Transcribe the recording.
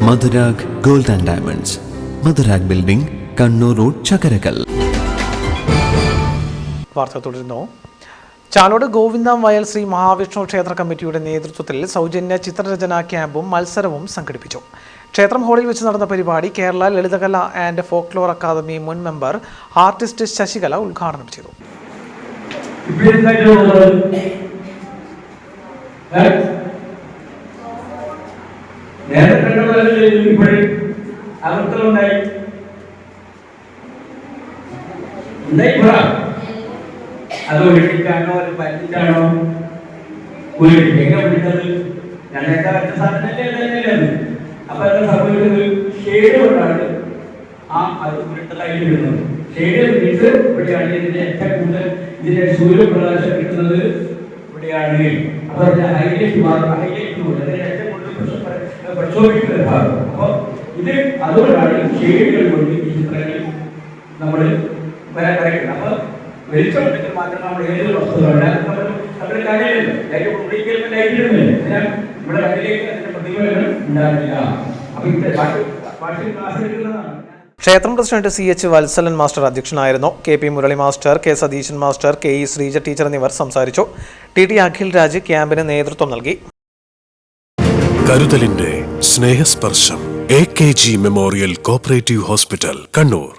Madhurag gold and diamonds, Madhurag building, Kannur road, Chakkarakal. വാർത്ത തുടരുന്നു. ചാലോട് ഗോവിന്ദം വയൽ ശ്രീ മഹാവിഷ്ണു ക്ഷേത്ര കമ്മിറ്റിയുടെ നേതൃത്വത്തിൽ സൗജന്യ ചിത്രരചനാ ക്യാമ്പും മത്സരവും സംഘടിപ്പിച്ചു. ക്ഷേത്രം ഹാളിൽ വെച്ച് നടന്ന പരിപാടി Kerala Lalithakala and folklore academy മുൻ മെമ്പർ ആർട്ടിസ്റ്റ് ശശികല ഉദ്ഘാടനം ചെയ്തു. അത് ഒഴിപ്പിക്കാനോ അത് പറ്റിച്ചാണോ എങ്ങനെ വിളിച്ചത് ഞങ്ങളൊക്കെ വെച്ച സാധനമല്ലേ. അപ്പൊ എന്താ സംഭവിച്ചത്? ഷെയ്ഡ് കൊണ്ടാണ് അത് ഉരുട്ടലായിട്ട് വരുന്നത്. ഷെയ്ഡ് വിളിച്ച് ഇവിടെയാണ് ഇതിന്റെ ഏറ്റവും കൂടുതൽ ഇതിന്റെ സൂര്യപ്രകാശം കിട്ടുന്നത് ഇവിടെയാണ്. അപ്പൊ ഹൈലൈറ്റ് പോലെ ഏറ്റവും കൂടുതൽ പ്രക്ഷോഭിക്കുന്ന ഭാഗം. അപ്പൊ ഇത് അതുകൊണ്ടാണ് ഷെയ്ഡുകൾ കൊണ്ട് ഈ ചിത്രങ്ങൾ നമ്മൾ വരയ്ക്കുന്നത്. അപ്പൊ വെളിച്ചമുണ്ടെങ്കിൽ മാത്രം നമ്മൾ ഏതൊരു വസ്തുക്കളുണ്ട് നമ്മുടെ കാര്യമില്ല. നമ്മുടെ കയ്യിലേക്ക് അതിന്റെ പ്രതിഫലനം ഉണ്ടാവില്ല. അപ്പൊ ഇത്ര ഭാഷ ക്ലാസ് എടുക്കുന്നതാണ്. ക്ഷേത്രം പ്രസിഡന്റ് CH വത്സലൻ മാസ്റ്റർ അധ്യക്ഷനായിരുന്നു. KP Murali master, K Satheesan master, KE Sreeja teacher എന്നിവർ സംസാരിച്ചു. TT അഖിൽ രാജ് ക്യാമ്പിന് നേതൃത്വം നൽകി. കരുതലിന്റെ സ്നേഹസ്പർശം AKG memorial cooperative hospital, Kannur.